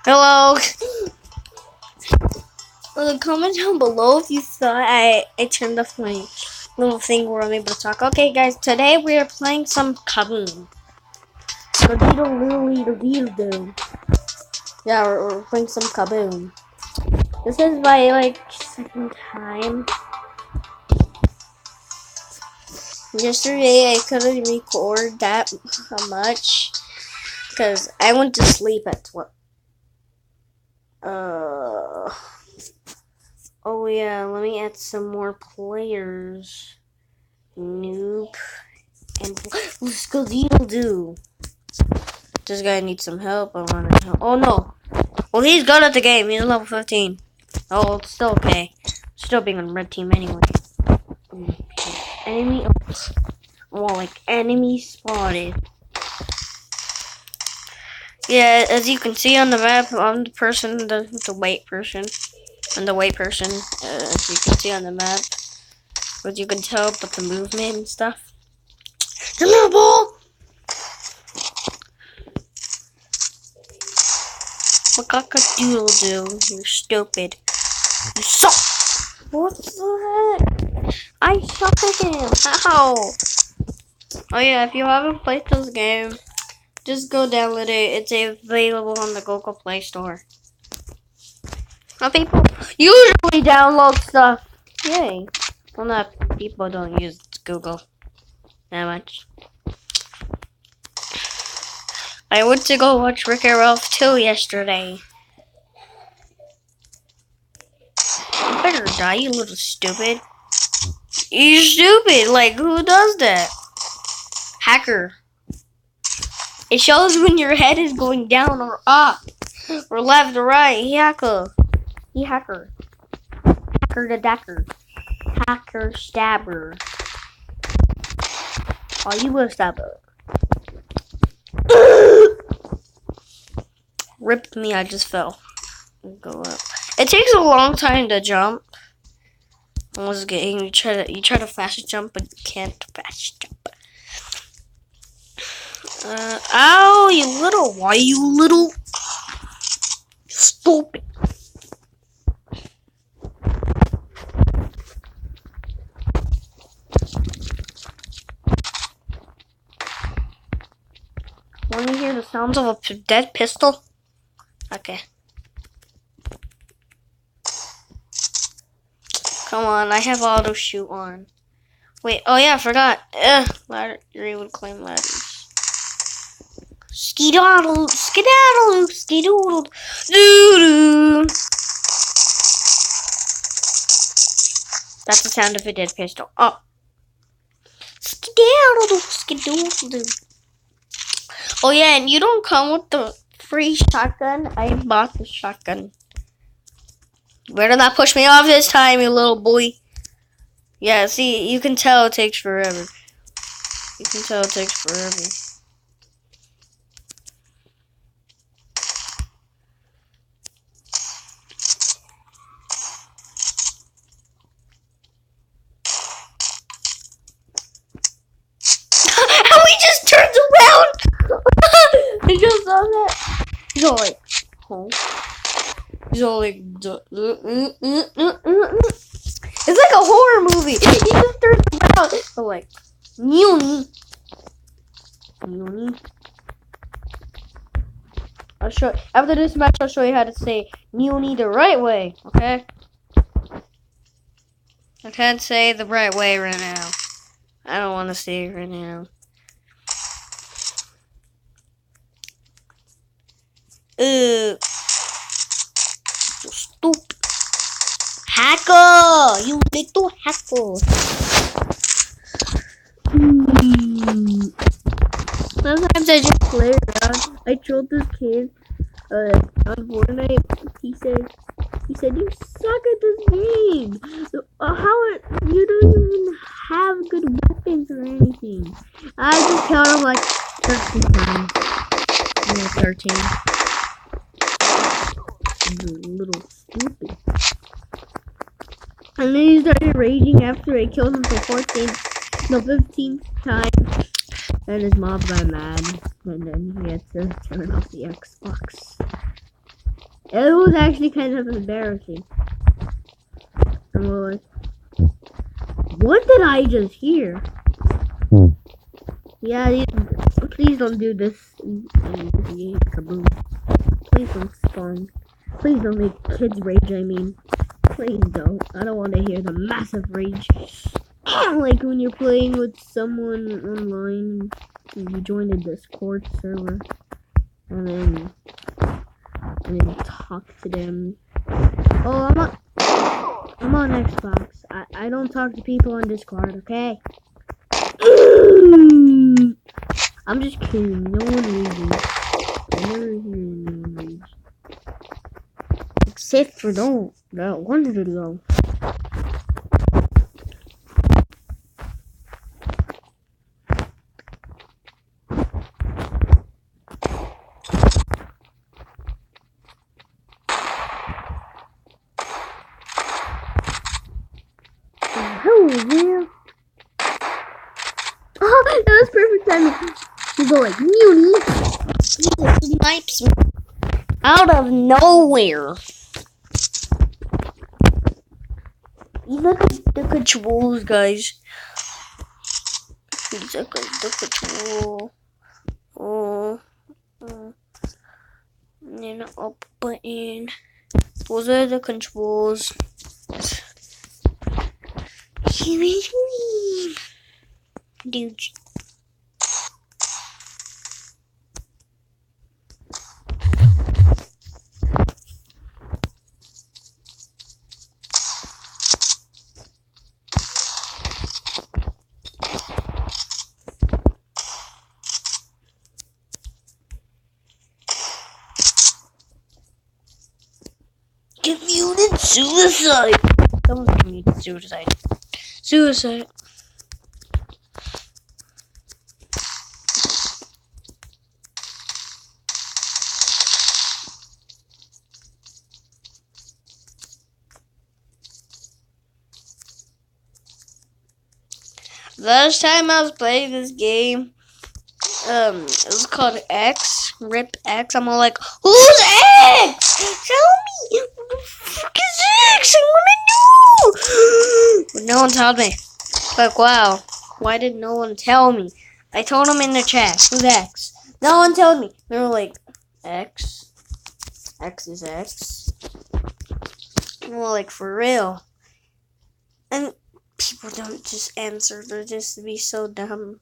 Hello. Comment down below if you thought I turned off my little thing where I'm able to talk. Okay, guys, today we are playing some Kabam. Yeah, we're playing some Kabam. This is my second time. Yesterday I couldn't record that much because I went to sleep at what? Oh yeah, let me add some more players. Nope. And let's go do. This guy needs some help. I want to help. Oh no. Well, he's good at the game. He's level 15. Oh, it's still okay. Still being on red team anyway. Enemy. Well, enemy spotted. Yeah, as you can see on the map, I'm the person, the white person. I'm the white person, as you can see on the map. As you can tell with the movement and stuff. Come here, ball! What-cock-a-doodle-doo? You're stupid. You suck! What the heck? I suck again. How? Oh yeah, if you haven't played this game, just go download it. It's available on the Google Play Store. Now people usually download stuff. Yay. Well, not people don't use Google that much. I went to go watch Rick and Ralph 2 yesterday. You better die, you little stupid. You're stupid. Who does that? Hacker. It shows when your head is going down or up, or left or right. Hacker. Hacker the dacker. Hacker stabber. Oh, you a stabber. Ripped me, I just fell. Go up. It takes a long time to jump. You try to fast jump, but you can't fast jump. Ow, why you little stupid. Want to hear the sounds of a dead pistol? Okay. Come on, I have auto shoot on. Wait, oh yeah, I forgot. Ladder, you would claim ladders. Skedaddle, skedaddle, skedoodle, doo-doo. That's the sound of a dead pistol. Oh. Skedaddle, skedoodle. Oh yeah, and you don't come with the free shotgun. I bought the shotgun. You better not push me off this time, you little boy. Yeah, see, you can tell it takes forever. You can tell it takes forever. How he just turns around! I just saw that. He's all like, oh. He's all like, it's like a horror movie. He just turns around. So like, Newnie. I'll show after this match. I'll show you how to say Newnie the right way. Okay. I can't say the right way right now. I don't want to say it right now. You stupid hacker! You little hacker! Sometimes I just play around. I trolled this kid on Fortnite. He said you suck at this game. You don't even have good weapons or anything. I just killed him like 13 times. Yeah, 13. Little stupid. And then he started raging after I killed him for 15th time. And his mom got mad. And then he had to turn off the Xbox. It was actually kind of embarrassing. And we're like, what did I just hear? Yeah, please don't do this in Kabam. Please don't spawn. Please don't make kids rage, I mean. Please don't. I don't want to hear the massive rage. Like when you're playing with someone online, you join a Discord server, and then talk to them. Oh, I'm on Xbox. I don't talk to people on Discord, okay? I'm just kidding. No one rages. I never hear anyone rage. Except for that one video. Hello there. Oh, that was perfect timing. You go like, Muni. He wipes me out of nowhere. You look at the controls, guys. Look at the control. And then up button. Those are the controls. Dude. Commuted suicide. Someone commuted suicide. Suicide. Last time I was playing this game, it was called X, Rip X. I'm all like, who's X? Tell me, who the fuck is X? I wanna know. But no one told me. Like, wow, why did no one tell me? I told them in the chat, who's X? No one told me. They were like, X? X is X? And we're like, for real. And people don't just answer, they just be so dumb.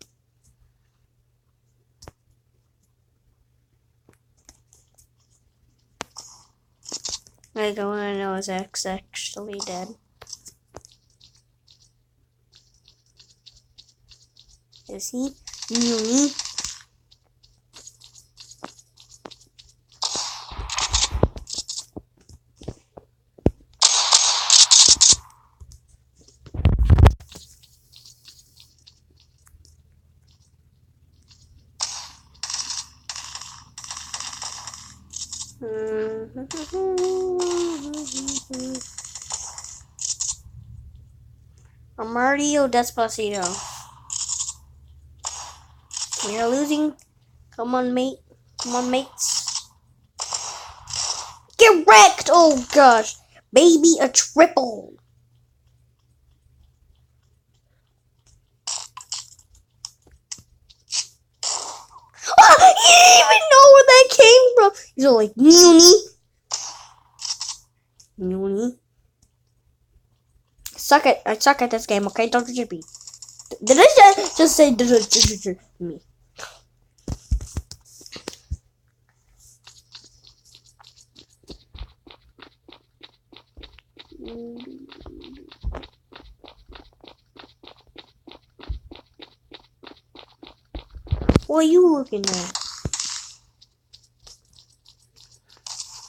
Like, I wanna know, is X actually dead? Is he? Me? Mario Despacito. We are losing. Come on, mate. Come on, mates. Get wrecked! Oh gosh. Baby, a triple. Ah, he didn't even know where that came from. He's all like, Muni. I suck at this game, okay? Don't judge me. Did I just say me? What are you looking at?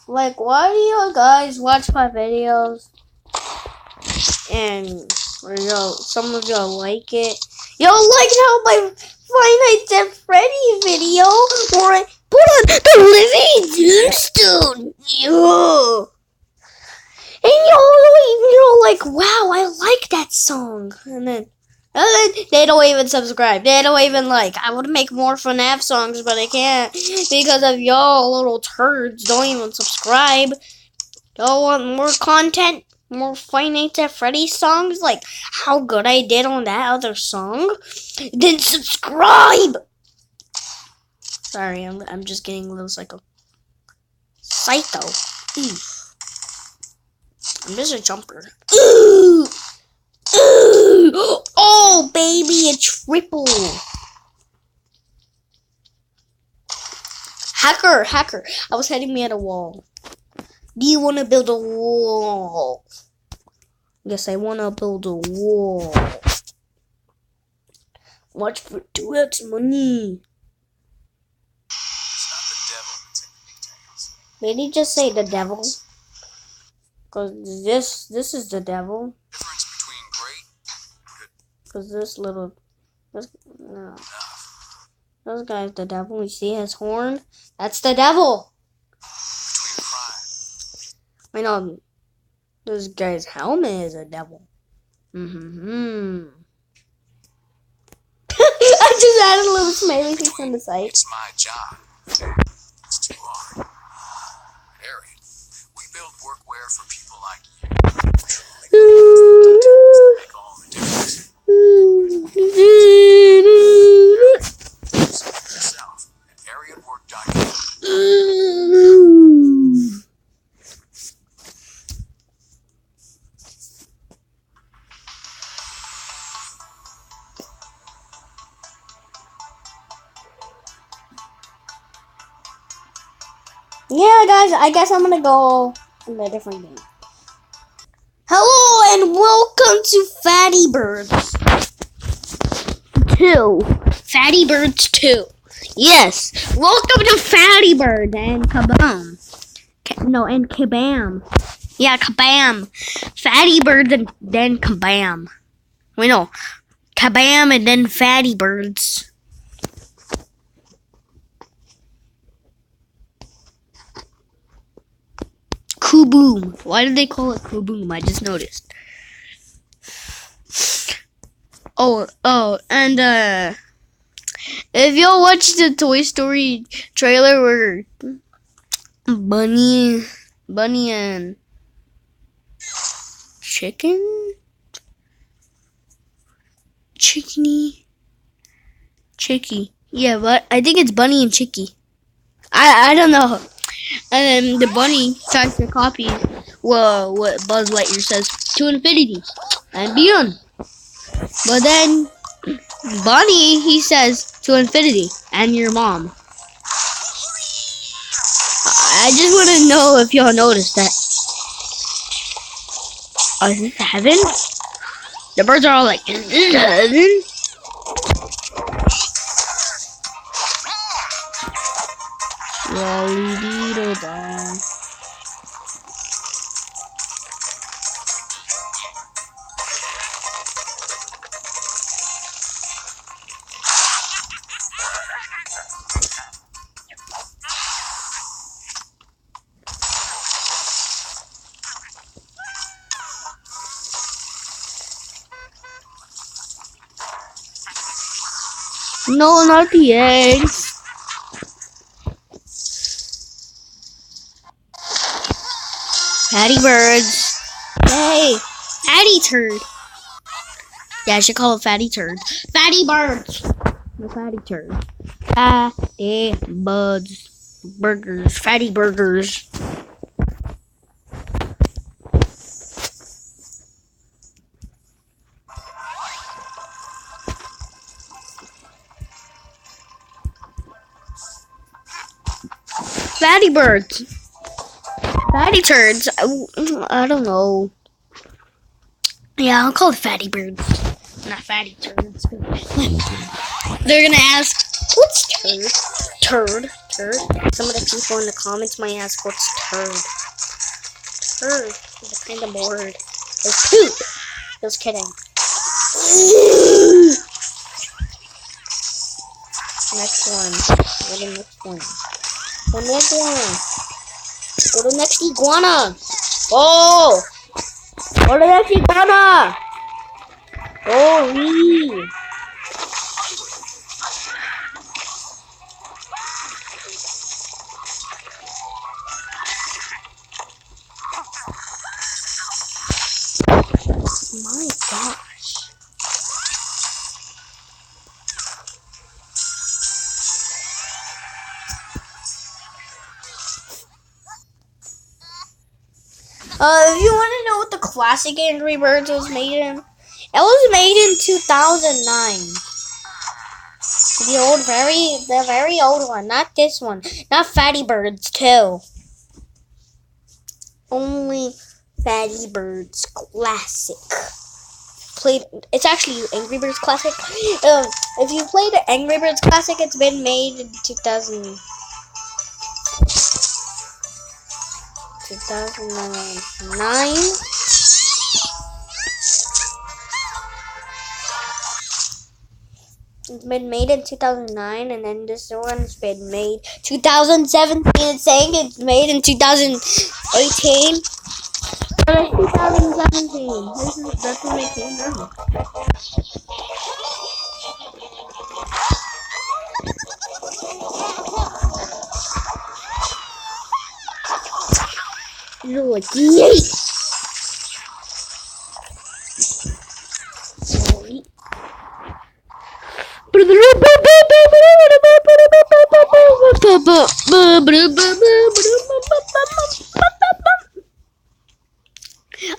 Like, why do you guys watch my videos? And some of y'all like it. Y'all like how my Five Nights at Freddy video where I put on the living tombstone. Yeah. And y'all like, wow, I like that song. And then They don't even subscribe. They don't even like. I want to make more FNAF songs, but I can't because of y'all little turds. Don't even subscribe. Y'all want more content? More Five Nights at Freddy's songs? Like how good I did on that other song? Then subscribe! Sorry, I'm just getting a little psycho. Psycho. Oof. I'm just a jumper. Ooh! Ooh! Oh, baby, a triple. Hacker. I was hitting me at a wall. Do you want to build a wall? Yes, I want to build a wall. Watch for 2x money. Did he just say the devil? Cause this is the devil. Cause this guy's the devil. You see his horn? That's the devil. I know this guy's helmet is a devil. I just added a little smiley face on the side. It's my job. It's too hard. Harry, we build workwear for people like you. Make all the difference. Yourself at areawork.com. Yeah, guys, I guess I'm gonna go in a different game. Hello and welcome to Fatty Birds 2. Fatty Birds 2. Yes, welcome to Fatty Birds and Kabam. And Kabam. Yeah, Kabam. Fatty Birds and then Kabam. Wait, no. Kabam and then Fatty Birds. Kaboom. Why did they call it Kaboom? I just noticed. Oh, and if y'all watched the Toy Story trailer where Bunny and Chicky. Yeah, but I think it's Bunny and Chicky. I don't know. And then the bunny tries to copy what Buzz Lightyear says to infinity and beyond. But then Bunny, he says to infinity and your mom. I just want to know if y'all noticed that. Oh, is this heaven? The birds are all like, is this heaven? Lolly-dee-do-da. No, not the eggs. Fatty birds. Hey, fatty turd. Yeah, I should call it fatty turd. Fatty birds. No, fatty turd. Fatty buds. Burgers. Fatty burgers. Fatty birds. Fatty turds. I don't know. Yeah, I'll call it fatty birds. Not fatty turds. They're gonna ask, what's turd? Turd? Some of the people in the comments might ask, what's turd? Turd is a kind of word. It's poop. Just kidding. Next one. Go to the next one. The next one. Go to the next iguana. Oh! Go to the next iguana. Holy! My gosh. If you want to know what the classic Angry Birds was made in, it was made in 2009. The very old one, not this one, not Fatty Birds 2. Only Fatty Birds Classic. It's actually Angry Birds Classic. If you played the Angry Birds Classic, it's been made in 2009. It's been made in 2009, and then this one's been made 2017. It's saying it's made in 2018. But it's 2017. That's what makes it normal. You're like, yay!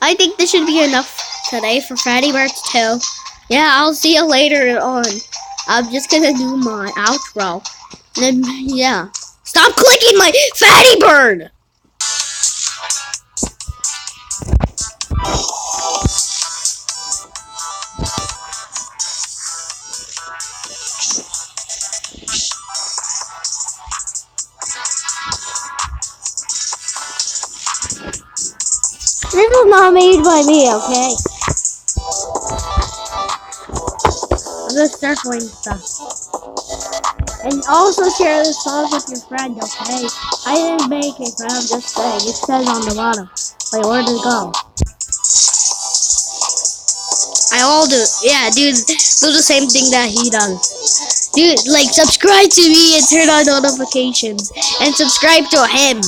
I think this should be enough today for Fatty Birds 2. Yeah, I'll see you later on. I'm just gonna do my outro. And then, yeah. Stop clicking my Fatty Bird! This was not made by me, okay? I'm just circling stuff. And also share this song with your friend, okay? I didn't make it, but I'm just saying. It says on the bottom. Wait, where did it go? I all do. Yeah, dude, do the same thing that he does. Dude, like, subscribe to me and turn on notifications. And subscribe to him.